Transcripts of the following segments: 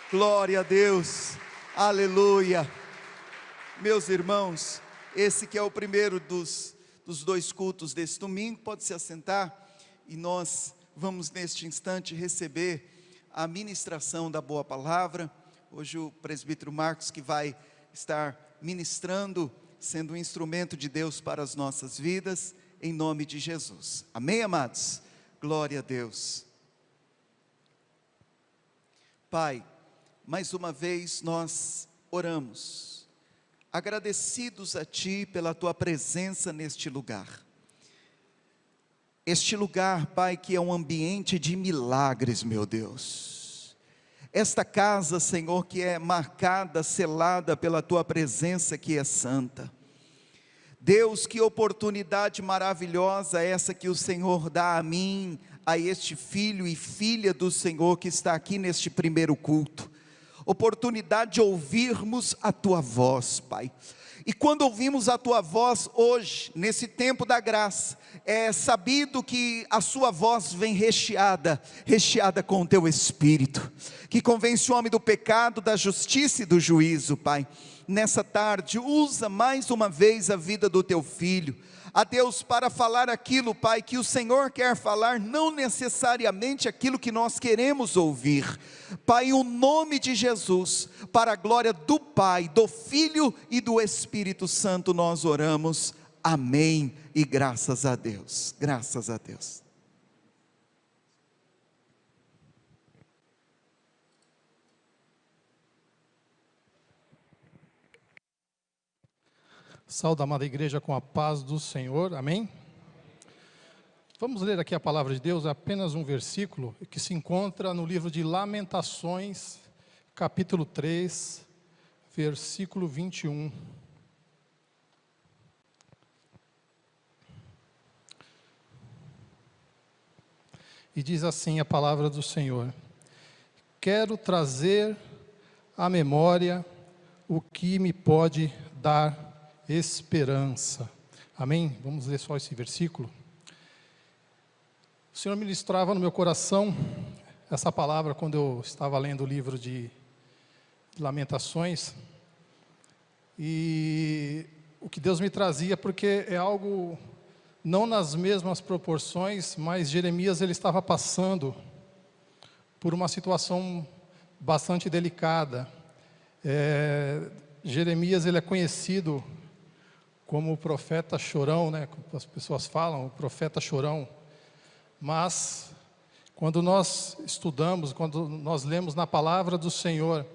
Glória a Deus, aleluia. Meus irmãos, esse que é o primeiro dos dois cultos desse domingo, pode se assentar, e nós vamos neste instante receber a ministração da boa palavra. Hoje o presbítero Marcos que vai estar ministrando, sendo um instrumento de Deus para as nossas vidas, em nome de Jesus, amém, amados? Glória a Deus. Pai, mais uma vez nós oramos, agradecidos a Ti pela Tua presença neste lugar. Este lugar, Pai, que é um ambiente de milagres, meu Deus. Esta casa, Senhor, que é marcada, selada pela Tua presença que é santa. Deus, que oportunidade maravilhosa essa que o Senhor dá a mim, a este filho e filha do Senhor que está aqui neste primeiro culto. Oportunidade de ouvirmos a Tua voz, Pai. E quando ouvimos a Tua voz hoje, nesse tempo da graça, é sabido que a Sua voz vem recheada com o Teu Espírito, que convence o homem do pecado, da justiça e do juízo, Pai. Nessa tarde, usa mais uma vez a vida do Teu Filho, a Deus, para falar aquilo, Pai, que o Senhor quer falar, não necessariamente aquilo que nós queremos ouvir. Pai, em o nome de Jesus, para a glória do Pai, do Filho e do Espírito Santo, nós oramos, amém, e graças a Deus, graças a Deus. Saúde, amada igreja, com a paz do Senhor, amém? Vamos ler aqui a palavra de Deus, apenas um versículo, que se encontra no livro de Lamentações, capítulo 3, versículo 21. E diz assim a palavra do Senhor: quero trazer à memória o que me pode dar esperança. Amém? Vamos ler só esse versículo. O Senhor ministrava no meu coração essa palavra quando eu estava lendo o livro de Lamentações, e o que Deus me trazia, porque é algo não nas mesmas proporções, mas Jeremias ele estava passando por uma situação bastante delicada. Jeremias ele é conhecido como o profeta chorão, né? Como as pessoas falam, o profeta chorão. Mas, quando nós estudamos, quando nós lemos na palavra do Senhor,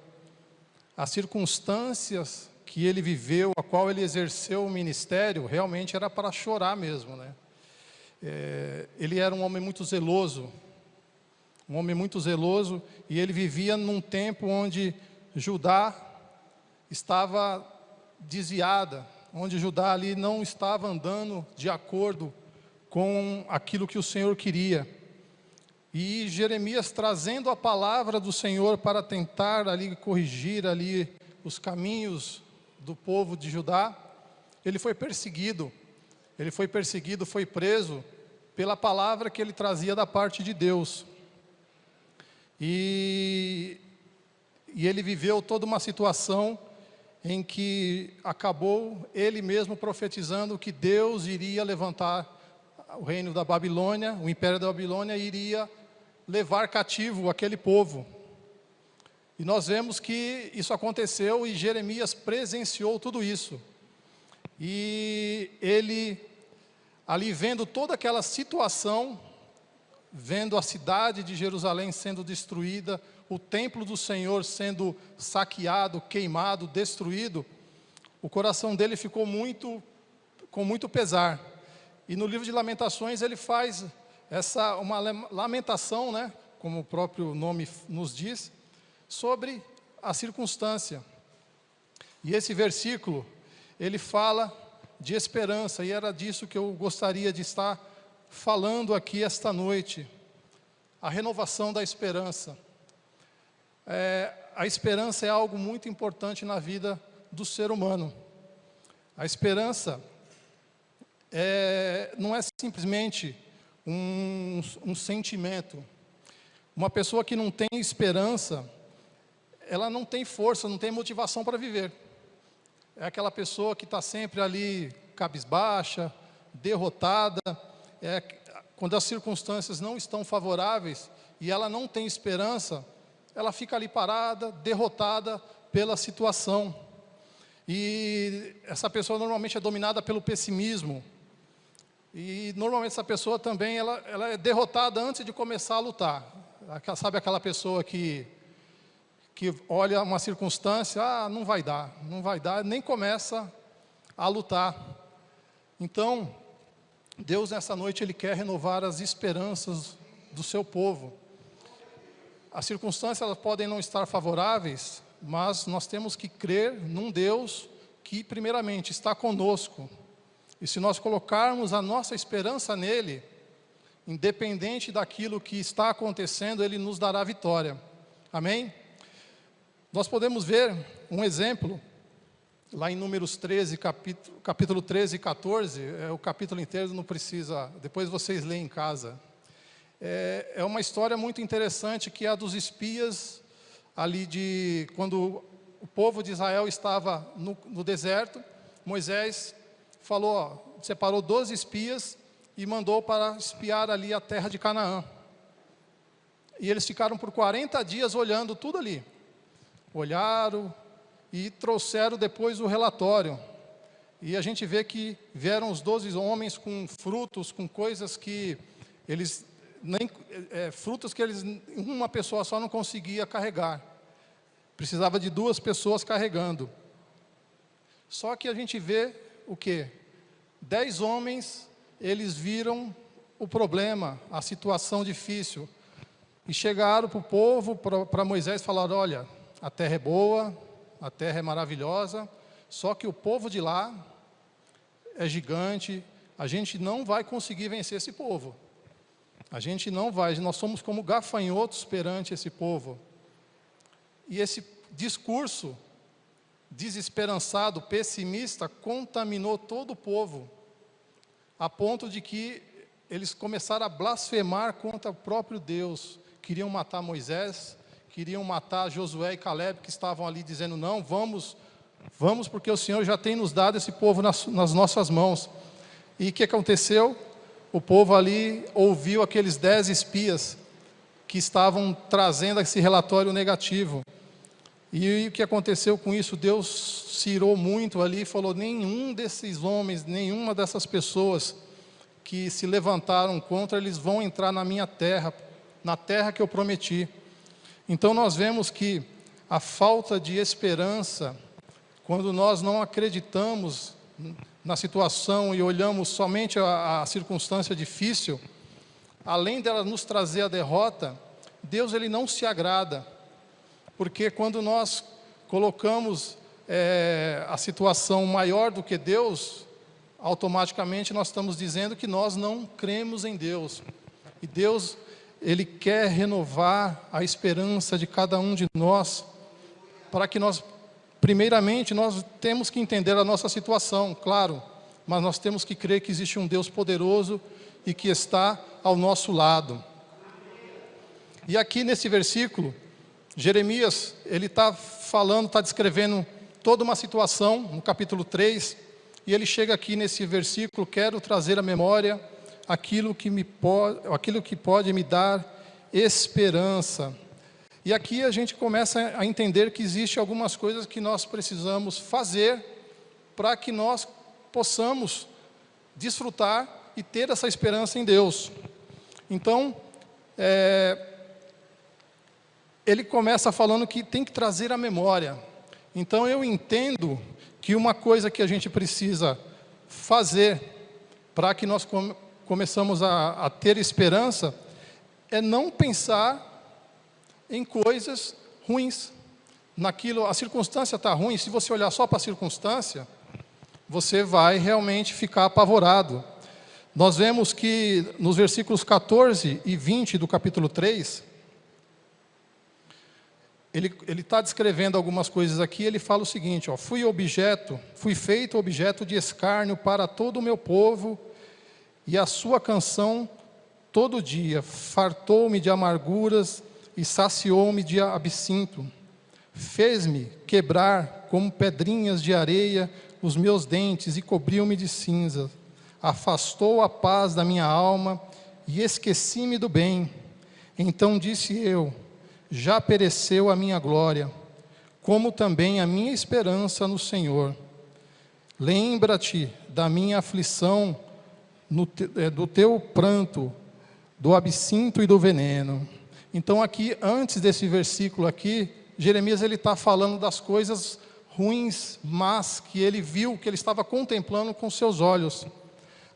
as circunstâncias que ele viveu, a qual ele exerceu o ministério, realmente era para chorar mesmo, né? Ele era um homem muito zeloso, e ele vivia num tempo onde Judá estava desviada, onde Judá ali não estava andando de acordo com aquilo que o Senhor queria. E Jeremias, trazendo a palavra do Senhor para tentar ali corrigir ali os caminhos do povo de Judá, ele foi perseguido, foi preso pela palavra que ele trazia da parte de Deus. E ele viveu toda uma situação em que acabou ele mesmo profetizando que Deus iria levantar o reino da Babilônia, o império da Babilônia iria levar cativo aquele povo. E nós vemos que isso aconteceu e Jeremias presenciou tudo isso. E ele, ali vendo toda aquela situação, vendo a cidade de Jerusalém sendo destruída, o templo do Senhor sendo saqueado, queimado, destruído, o coração dele ficou com muito pesar. E no livro de Lamentações ele faz uma lamentação, né, como o próprio nome nos diz, sobre a circunstância. E esse versículo, ele fala de esperança, e era disso que eu gostaria de estar falando aqui esta noite. A renovação da esperança. A esperança é algo muito importante na vida do ser humano. A esperança não é simplesmente um sentimento. Uma pessoa que não tem esperança, ela não tem força, não tem motivação para viver. É aquela pessoa que está sempre ali cabisbaixa, derrotada. Quando as circunstâncias não estão favoráveis e ela não tem esperança, ela fica ali parada, derrotada pela situação. E essa pessoa normalmente é dominada pelo pessimismo. E normalmente essa pessoa também ela é derrotada antes de começar a lutar. Sabe aquela pessoa que olha uma circunstância, não vai dar, nem começa a lutar. Então, Deus nessa noite Ele quer renovar as esperanças do seu povo. As circunstâncias elas podem não estar favoráveis, mas nós temos que crer num Deus que primeiramente está conosco. E se nós colocarmos a nossa esperança nele, independente daquilo que está acontecendo, Ele nos dará vitória. Amém? Nós podemos ver um exemplo, lá em Números 13, capítulo 13 e 14, o capítulo inteiro não precisa, depois vocês leem em casa. É uma história muito interessante, que é a dos espias, ali quando o povo de Israel estava no deserto, Moisés separou 12 espias e mandou para espiar ali a terra de Canaã. E eles ficaram por 40 dias olhando tudo ali. Olharam e trouxeram depois o relatório. E a gente vê que vieram os 12 homens com frutos, com coisas que eles, frutos que uma pessoa só não conseguia carregar. Precisava de 2 pessoas carregando. Só que a gente vê o quê? 10 homens, eles viram o problema, a situação difícil. E chegaram para o povo, para Moisés, falaram, olha, a terra é boa, a terra é maravilhosa, só que o povo de lá é gigante, a gente não vai conseguir vencer esse povo. A gente não vai, nós somos como gafanhotos perante esse povo. E esse discurso desesperançado, pessimista, contaminou todo o povo, a ponto de que eles começaram a blasfemar contra o próprio Deus. Queriam matar Moisés, queriam matar Josué e Caleb, que estavam ali dizendo, não, vamos porque o Senhor já tem nos dado esse povo nas nossas mãos. E o que aconteceu? O povo ali ouviu aqueles 10 espias que estavam trazendo esse relatório negativo. E o que aconteceu com isso? Deus se irou muito ali e falou, nenhum desses homens, nenhuma dessas pessoas que se levantaram contra, eles vão entrar na minha terra, na terra que eu prometi. Então nós vemos que a falta de esperança, quando nós não acreditamos na situação e olhamos somente a circunstância difícil, além dela nos trazer a derrota, Deus ele não se agrada. Porque quando nós colocamos a situação maior do que Deus, automaticamente nós estamos dizendo que nós não cremos em Deus. E Deus, Ele quer renovar a esperança de cada um de nós, para que nós, primeiramente, nós temos que entender a nossa situação, claro, mas nós temos que crer que existe um Deus poderoso e que está ao nosso lado. E aqui nesse versículo, Jeremias, ele está falando, está descrevendo toda uma situação, no capítulo 3, e ele chega aqui nesse versículo, quero trazer à memória aquilo que pode me dar esperança. E aqui a gente começa a entender que existe algumas coisas que nós precisamos fazer para que nós possamos desfrutar e ter essa esperança em Deus. Então, ele começa falando que tem que trazer a memória. Então eu entendo que uma coisa que a gente precisa fazer para que nós começamos a ter esperança é não pensar em coisas ruins. A circunstância está ruim, se você olhar só para a circunstância, você vai realmente ficar apavorado. Nós vemos que nos versículos 14 e 20 do capítulo 3, ele está descrevendo algumas coisas aqui, ele fala o seguinte, fui feito objeto de escárnio para todo o meu povo, e a sua canção todo dia fartou-me de amarguras e saciou-me de absinto. Fez-me quebrar como pedrinhas de areia os meus dentes e cobriu-me de cinza. Afastou a paz da minha alma e esqueci-me do bem. Então disse eu, já pereceu a minha glória, como também a minha esperança no Senhor. Lembra-te da minha aflição, do teu pranto, do absinto e do veneno. Então aqui, antes desse versículo aqui, Jeremias ele está falando das coisas ruins, mas que ele viu, que ele estava contemplando com seus olhos.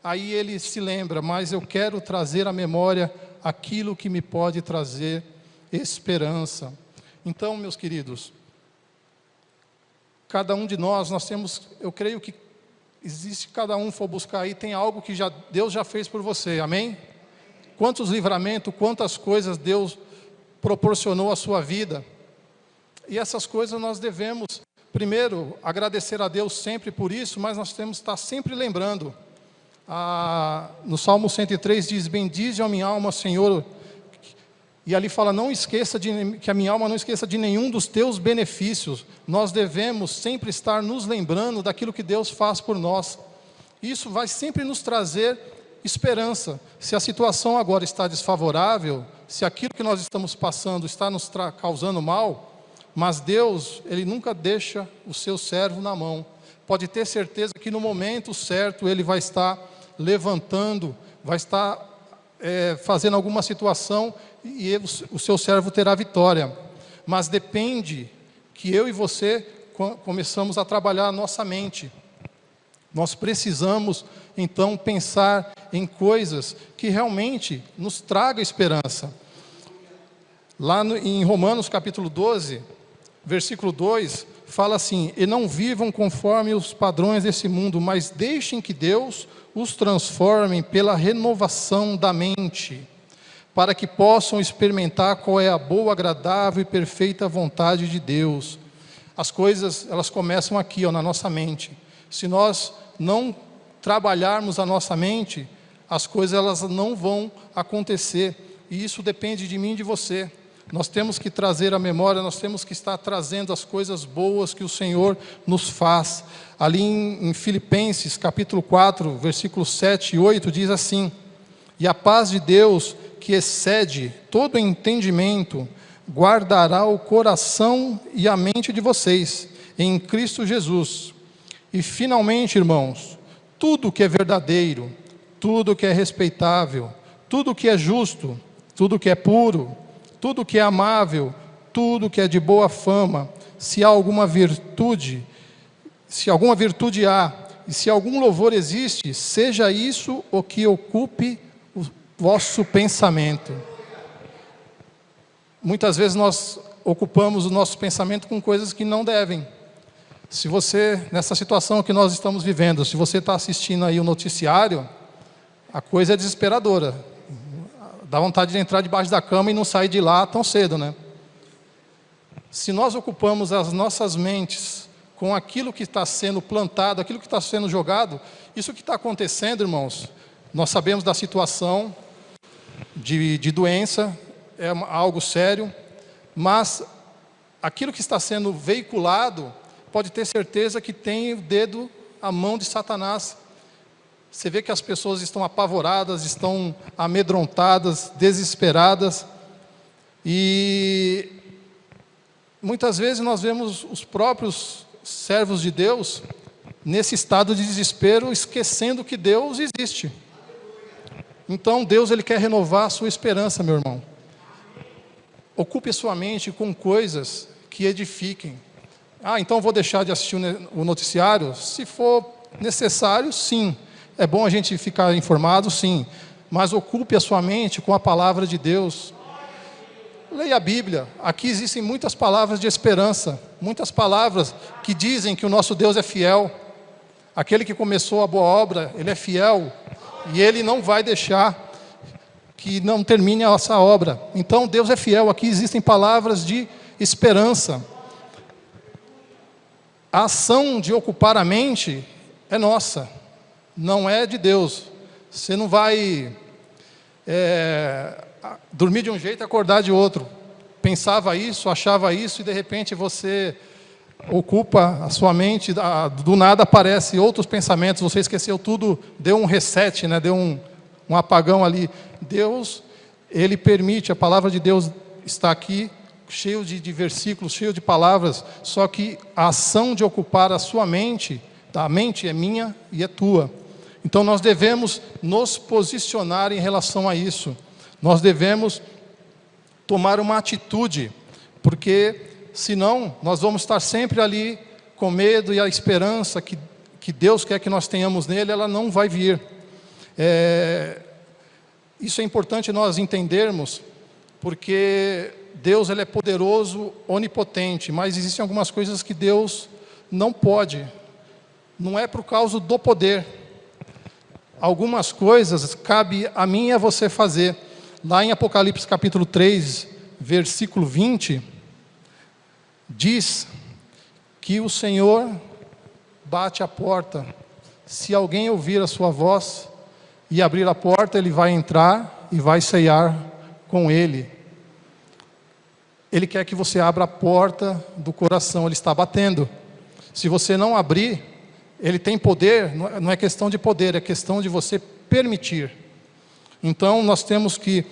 Aí ele se lembra, mas eu quero trazer à memória aquilo que me pode trazer esperança. Então, meus queridos, cada um de nós temos, eu creio que existe, cada um for buscar aí, tem algo que Deus já fez por você, amém? Quantos livramentos, quantas coisas Deus proporcionou à sua vida. E essas coisas nós devemos, primeiro, agradecer a Deus sempre por isso, mas nós temos que estar sempre lembrando. No Salmo 103 diz, bendize a minha alma, Senhor. E ali fala, que a minha alma não esqueça de nenhum dos teus benefícios. Nós devemos sempre estar nos lembrando daquilo que Deus faz por nós. Isso vai sempre nos trazer esperança. Se a situação agora está desfavorável, se aquilo que nós estamos passando está nos causando mal, mas Deus, Ele nunca deixa o seu servo na mão. Pode ter certeza que no momento certo Ele vai estar levantando, vai estar fazendo alguma situação e o seu servo terá vitória. Mas depende que eu e você começamos a trabalhar a nossa mente. Nós precisamos então pensar em coisas que realmente nos tragam esperança. Lá em Romanos capítulo 12, versículo 2, fala assim, e não vivam conforme os padrões desse mundo, mas deixem que Deus os transforme pela renovação da mente, para que possam experimentar qual é a boa, agradável e perfeita vontade de Deus. As coisas, elas começam aqui, na nossa mente. Se nós não trabalharmos a nossa mente, as coisas elas não vão acontecer. E isso depende de mim e de você. Nós temos que trazer a memória, nós temos que estar trazendo as coisas boas que o Senhor nos faz. Ali em Filipenses, capítulo 4, versículos 7 e 8, diz assim, e a paz de Deus, que excede todo entendimento, guardará o coração e a mente de vocês, em Cristo Jesus. E finalmente, irmãos, tudo que é verdadeiro, tudo que é respeitável, tudo que é justo, tudo que é puro, tudo que é amável, tudo que é de boa fama, se alguma virtude há, e se algum louvor existe, seja isso o que ocupe o vosso pensamento. Muitas vezes nós ocupamos o nosso pensamento com coisas que não devem. Se você, nessa situação que nós estamos vivendo, se você está assistindo aí o noticiário, a coisa é desesperadora. Dá vontade de entrar debaixo da cama e não sair de lá tão cedo, né? Se nós ocupamos as nossas mentes com aquilo que está sendo plantado, aquilo que está sendo jogado, isso que está acontecendo, irmãos, nós sabemos da situação de doença, é algo sério, mas aquilo que está sendo veiculado, pode ter certeza que tem o dedo, a mão de Satanás. Você vê que as pessoas estão apavoradas, estão amedrontadas, desesperadas. E muitas vezes nós vemos os próprios servos de Deus nesse estado de desespero, esquecendo que Deus existe. Então Deus ele quer renovar a sua esperança, meu irmão. Ocupe a sua mente com coisas que edifiquem. Então vou deixar de assistir o noticiário? Se for necessário, sim. É bom a gente ficar informado, sim. Mas ocupe a sua mente com a palavra de Deus. Leia a Bíblia. Aqui existem muitas palavras de esperança. Muitas palavras que dizem que o nosso Deus é fiel. Aquele que começou a boa obra, Ele é fiel. E Ele não vai deixar que não termine essa obra. Então Deus é fiel. Aqui existem palavras de esperança. A ação de ocupar a mente é nossa, não é de Deus. Você não vai dormir de um jeito e acordar de outro. pensava isso, achava isso, e de repente você ocupa a sua mente, do nada aparecem outros pensamentos, você esqueceu tudo, deu um reset, né? Deu um apagão ali. Deus, Ele permite, a palavra de Deus está aqui, cheio de versículos, cheio de palavras, só que a ação de ocupar a sua mente, a mente é minha e é tua. Então nós devemos nos posicionar em relação a isso. Nós devemos tomar uma atitude, porque senão nós vamos estar sempre ali com medo, e a esperança que Deus quer que nós tenhamos nele, ela não vai vir. Isso é importante nós entendermos, porque Deus, ele é poderoso, onipotente, mas existem algumas coisas que Deus não pode. Não é por causa do poder. Algumas coisas cabe a mim e a você fazer. Lá em Apocalipse capítulo 3, versículo 20, diz que o Senhor bate a porta. Se alguém ouvir a sua voz e abrir a porta, Ele vai entrar e vai ceiar com Ele. Ele quer que você abra a porta do coração, Ele está batendo. Se você não abrir, Ele tem poder, não é questão de poder, é questão de você permitir. Então nós temos que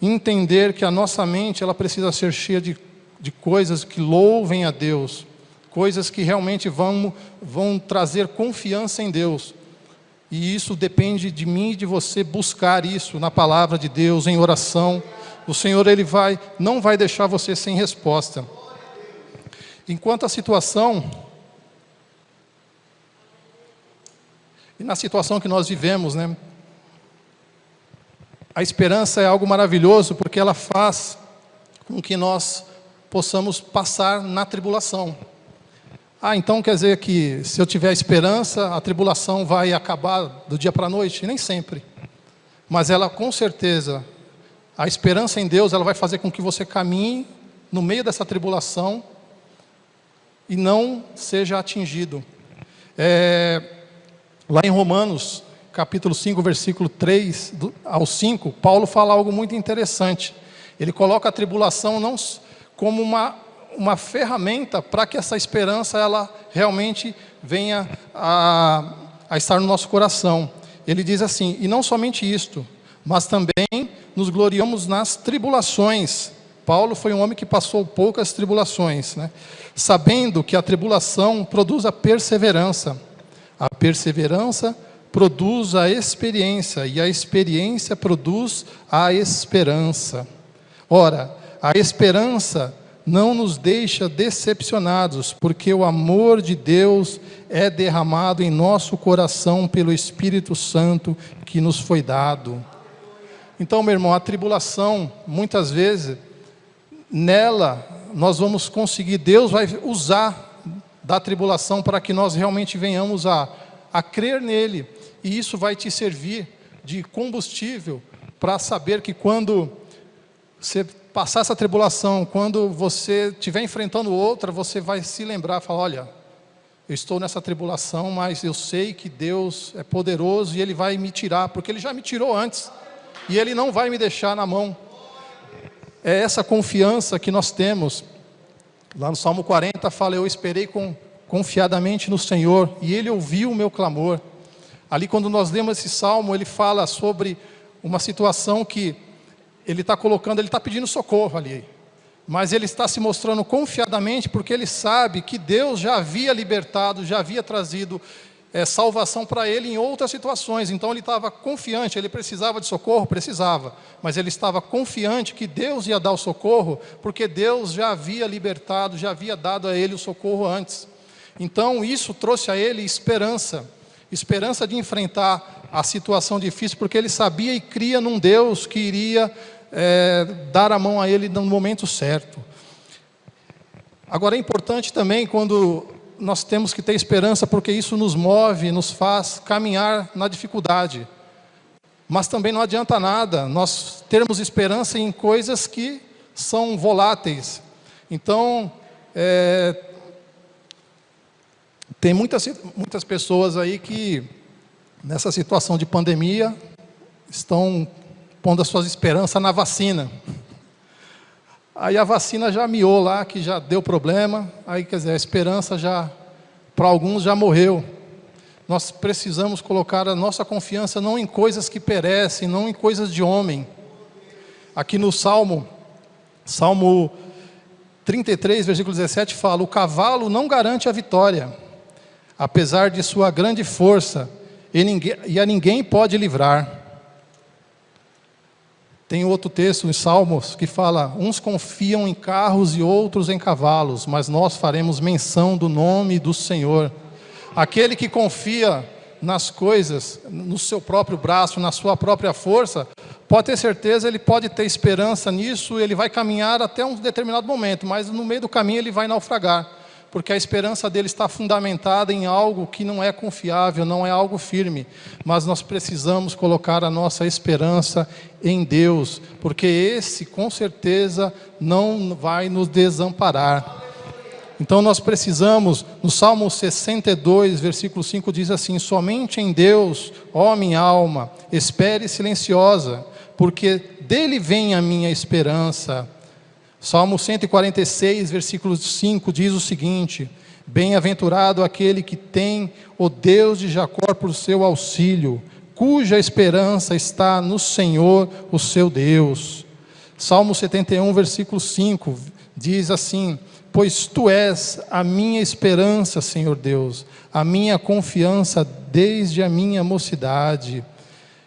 entender que a nossa mente, ela precisa ser cheia de coisas que louvem a Deus, coisas que realmente vão trazer confiança em Deus. E isso depende de mim e de você buscar isso na palavra de Deus, em oração. O Senhor, Ele não vai deixar você sem resposta. Enquanto a situação, e na situação que nós vivemos, né? A esperança é algo maravilhoso, porque ela faz com que nós possamos passar na tribulação. Então quer dizer que se eu tiver esperança, a tribulação vai acabar do dia para a noite? Nem sempre. Mas ela, com certeza, a esperança em Deus, ela vai fazer com que você caminhe no meio dessa tribulação e não seja atingido. Lá em Romanos, capítulo 5, versículo 3 ao 5, Paulo fala algo muito interessante. Ele coloca a tribulação não como uma ferramenta para que essa esperança ela realmente venha a estar no nosso coração. Ele diz assim: e não somente isto, mas também nos gloriamos nas tribulações. Paulo foi um homem que passou poucas tribulações, né? Sabendo que a tribulação produz a perseverança produz a experiência, e a experiência produz a esperança. Ora, a esperança não nos deixa decepcionados, porque o amor de Deus é derramado em nosso coração pelo Espírito Santo que nos foi dado. Então, meu irmão, a tribulação, muitas vezes, nela nós vamos conseguir, Deus vai usar da tribulação para que nós realmente venhamos a crer nele, e isso vai te servir de combustível para saber que quando você passar essa tribulação, quando você estiver enfrentando outra, você vai se lembrar, falar: olha, eu estou nessa tribulação, mas eu sei que Deus é poderoso e Ele vai me tirar, porque Ele já me tirou antes, e Ele não vai me deixar na mão. É essa confiança que nós temos. Lá no Salmo 40 fala: eu esperei confiadamente no Senhor, e Ele ouviu o meu clamor. Ali quando nós lemos esse Salmo, ele fala sobre uma situação que ele está colocando, ele está pedindo socorro ali, mas ele está se mostrando confiadamente, porque ele sabe que Deus já havia libertado, já havia trazido salvação para ele em outras situações. Então ele estava confiante. Ele precisava de socorro? Precisava, mas ele estava confiante que Deus ia dar o socorro, porque Deus já havia libertado, já havia dado a ele o socorro antes. Então isso trouxe a ele esperança de enfrentar a situação difícil, porque ele sabia e cria num Deus que iria dar a mão a ele no momento certo. Agora é importante também quando nós temos que ter esperança, porque isso nos move, nos faz caminhar na dificuldade. Mas também não adianta nada nós termos esperança em coisas que são voláteis. Então, tem muitas pessoas aí que, nessa situação de pandemia, estão pondo as suas esperanças na vacina. Aí a vacina já miou lá, que já deu problema. Aí, quer dizer, a esperança já, para alguns, já morreu. Nós precisamos colocar a nossa confiança não em coisas que perecem, não em coisas de homem. Aqui no Salmo 33, versículo 17, fala: o cavalo não garante a vitória, apesar de sua grande força, e a ninguém pode livrar. Tem outro texto em Salmos que fala: uns confiam em carros e outros em cavalos, mas nós faremos menção do nome do Senhor. Aquele que confia nas coisas, no seu próprio braço, na sua própria força, pode ter certeza, ele pode ter esperança nisso, ele vai caminhar até um determinado momento, mas no meio do caminho ele vai naufragar, porque a esperança dele está fundamentada em algo que não é confiável, não é algo firme. Mas nós precisamos colocar a nossa esperança em Deus, porque esse com certeza não vai nos desamparar. Então nós precisamos, no Salmo 62, versículo 5 diz assim: somente em Deus, ó minha alma, espere silenciosa, porque dele vem a minha esperança. Salmo 146, versículo 5 diz o seguinte: bem-aventurado aquele que tem o Deus de Jacó por seu auxílio, cuja esperança está no Senhor, o seu Deus. Salmo 71, versículo 5 diz assim: pois tu és a minha esperança, Senhor Deus, a minha confiança desde a minha mocidade.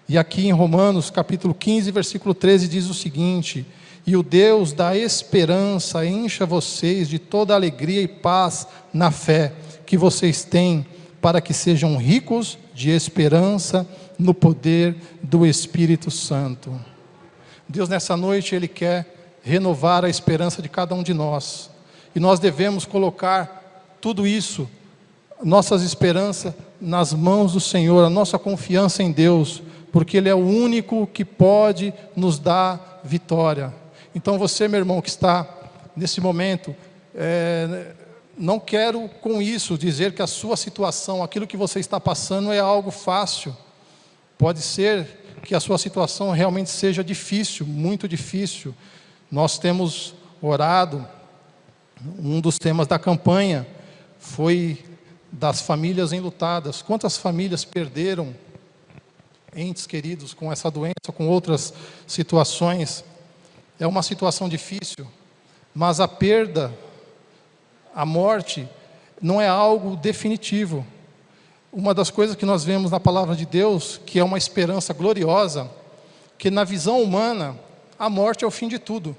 E aqui em Romanos, capítulo 15, versículo 13, diz o seguinte: e o Deus da esperança encha vocês de toda alegria e paz na fé que vocês têm, para que sejam ricos de esperança no poder do Espírito Santo. Deus, nessa noite, Ele quer renovar a esperança de cada um de nós. E nós devemos colocar tudo isso, nossas esperanças, nas mãos do Senhor, a nossa confiança em Deus, porque Ele é o único que pode nos dar vitória. Então você, meu irmão, que está nesse momento, não quero com isso dizer que a sua situação, aquilo que você está passando é algo fácil. Pode ser que a sua situação realmente seja difícil, muito difícil. Nós temos orado. Um dos temas da campanha foi das famílias enlutadas. Quantas famílias perderam entes queridos com essa doença, com outras situações? É uma situação difícil, mas a perda, a morte, não é algo definitivo. Uma das coisas que nós vemos na palavra de Deus, que é uma esperança gloriosa, que na visão humana, a morte é o fim de tudo.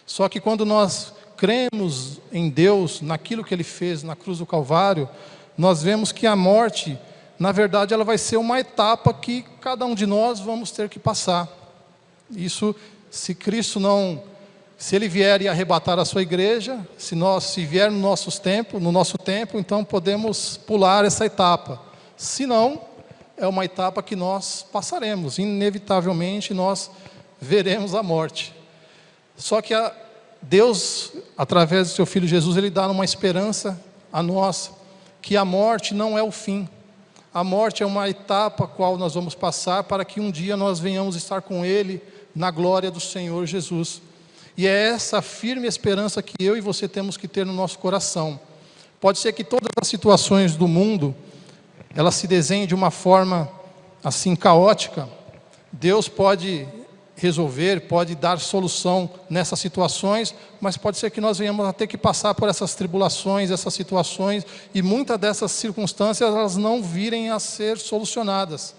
Só que quando nós cremos em Deus, naquilo que Ele fez na cruz do Calvário, nós vemos que a morte, na verdade, ela vai ser uma etapa que cada um de nós vamos ter que passar. Isso, se Cristo não, se Ele vier e arrebatar a sua igreja, se vier no nosso tempo, então podemos pular essa etapa. Se não, é uma etapa que nós passaremos, inevitavelmente nós veremos a morte. Só que Deus, através do seu Filho Jesus, Ele dá uma esperança a nós, que a morte não é o fim. A morte é uma etapa a qual nós vamos passar, para que um dia nós venhamos estar com Ele, na glória do Senhor Jesus. E é essa firme esperança que eu e você temos que ter no nosso coração. Pode ser que todas as situações do mundo, elas se desenhem de uma forma assim caótica. Deus pode resolver, pode dar solução nessas situações, mas pode ser que nós venhamos a ter que passar por essas tribulações, essas situações, e muitas dessas circunstâncias elas não virem a ser solucionadas.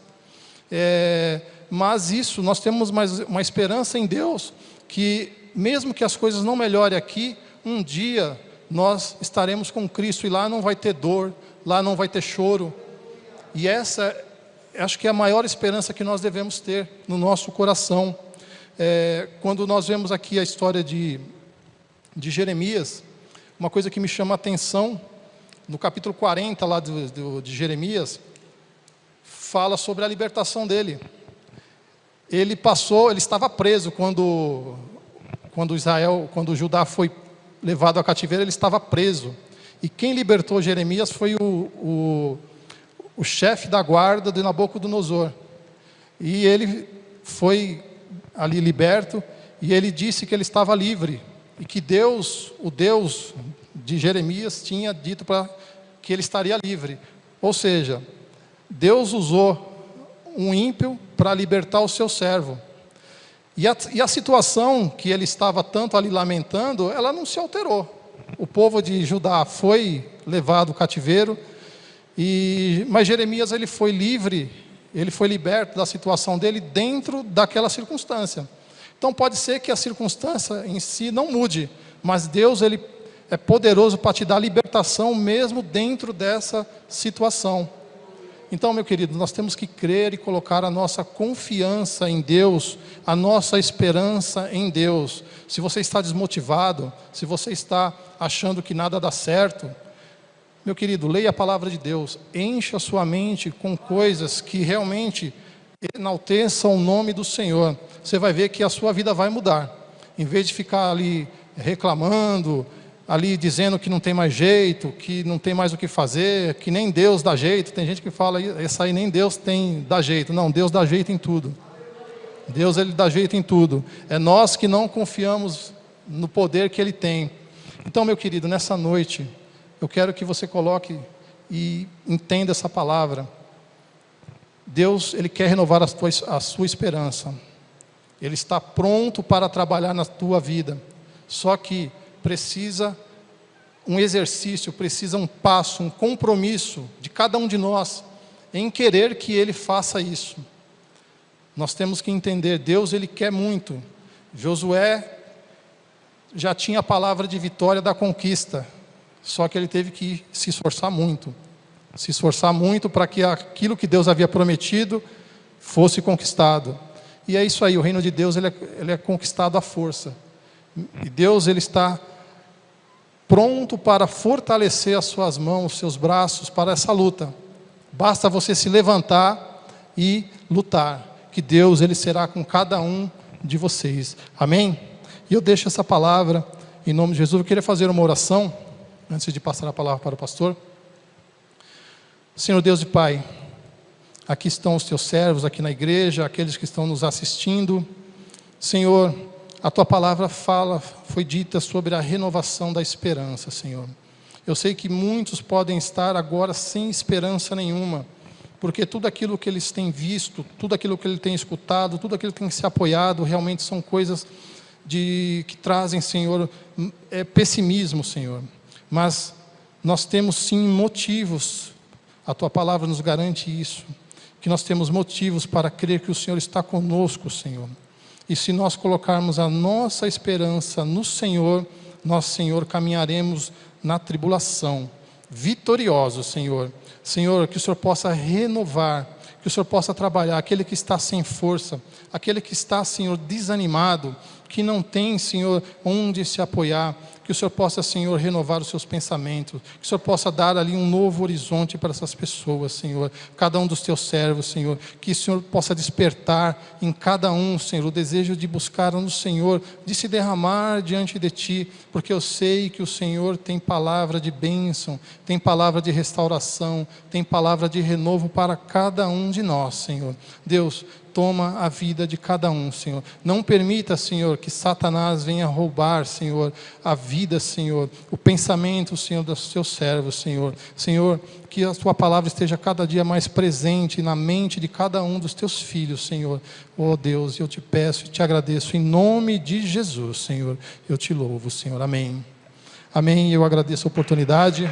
Mas isso, nós temos uma esperança em Deus, que mesmo que as coisas não melhorem aqui, um dia nós estaremos com Cristo, e lá não vai ter dor, lá não vai ter choro. E essa, acho que é a maior esperança que nós devemos ter no nosso coração. Quando nós vemos aqui a história de Jeremias, uma coisa que me chama a atenção, no capítulo 40 lá de Jeremias, fala sobre a libertação dele. Ele estava preso quando Judá foi levado ao cativeiro, ele estava preso. E quem libertou Jeremias foi o chefe da guarda de Nabucodonosor. E ele foi ali liberto, e ele disse que ele estava livre. e que Deus, o Deus de Jeremias, tinha dito para que ele estaria livre. Ou seja, Deus usou um ímpio para libertar o seu servo. E a situação que ele estava tanto ali lamentando, ela não se alterou. O povo de Judá foi levado ao cativeiro, mas Jeremias ele foi livre, ele foi liberto da situação dele dentro daquela circunstância. Então pode ser que a circunstância em si não mude, mas Deus ele é poderoso para te dar libertação mesmo dentro dessa situação. Então, meu querido, nós temos que crer e colocar a nossa confiança em Deus, a nossa esperança em Deus. Se você está desmotivado, se você está achando que nada dá certo, meu querido, leia a palavra de Deus, encha a sua mente com coisas que realmente enalteçam o nome do Senhor. Você vai ver que a sua vida vai mudar. Em vez de ficar ali reclamando, ali dizendo que não tem mais jeito, que não tem mais o que fazer, que nem Deus dá jeito. Tem gente que fala, essa aí nem Deus dá jeito. Não, Deus dá jeito em tudo. Deus ele dá jeito em tudo. É nós que não confiamos no poder que Ele tem. Então, meu querido, nessa noite, eu quero que você coloque e entenda essa palavra. Deus, Ele quer renovar a sua esperança. Ele está pronto para trabalhar na tua vida. Só que precisa um exercício, precisa um passo, um compromisso de cada um de nós em querer que Ele faça isso. Nós temos que entender, Deus Ele quer muito. Josué já tinha a palavra de vitória da conquista, só que ele teve que se esforçar muito para que aquilo que Deus havia prometido fosse conquistado. E é isso aí, o reino de Deus ele é conquistado à força. E Deus ele está pronto para fortalecer as suas mãos, os seus braços para essa luta. Basta você se levantar e lutar, que Deus ele será com cada um de vocês. Amém? E eu deixo essa palavra em nome de Jesus. Eu queria fazer uma oração antes de passar a palavra para o pastor. Senhor Deus e Pai, aqui estão os teus servos aqui na igreja, aqueles que estão nos assistindo. Senhor, a tua palavra foi dita sobre a renovação da esperança, Senhor. Eu sei que muitos podem estar agora sem esperança nenhuma, porque tudo aquilo que eles têm visto, tudo aquilo que eles têm escutado, tudo aquilo que tem se apoiado, realmente são coisas que trazem, Senhor, pessimismo, Senhor. Mas nós temos sim motivos, a tua palavra nos garante isso, que nós temos motivos para crer que o Senhor está conosco, Senhor. E se nós colocarmos a nossa esperança no Senhor, nós, Senhor, caminharemos na tribulação, vitoriosos, Senhor. Senhor, que o Senhor possa renovar, que o Senhor possa trabalhar, aquele que está sem força, aquele que está, Senhor, desanimado, que não tem, Senhor, onde se apoiar, que o Senhor possa, Senhor, renovar os seus pensamentos, que o Senhor possa dar ali um novo horizonte para essas pessoas, Senhor, cada um dos teus servos, Senhor, que o Senhor possa despertar em cada um, Senhor, o desejo de buscar no Senhor, de se derramar diante de Ti, porque eu sei que o Senhor tem palavra de bênção, tem palavra de restauração, tem palavra de renovo para cada um de nós, Senhor. Deus, toma a vida de cada um, Senhor. Não permita, Senhor, que Satanás venha roubar, Senhor, a vida, Senhor, o pensamento, Senhor, dos seus servos, Senhor. Senhor, que a tua palavra esteja cada dia mais presente na mente de cada um dos teus filhos, Senhor. Oh Deus, eu te peço e te agradeço em nome de Jesus, Senhor. Eu te louvo, Senhor. Amém. Amém. Eu agradeço a oportunidade.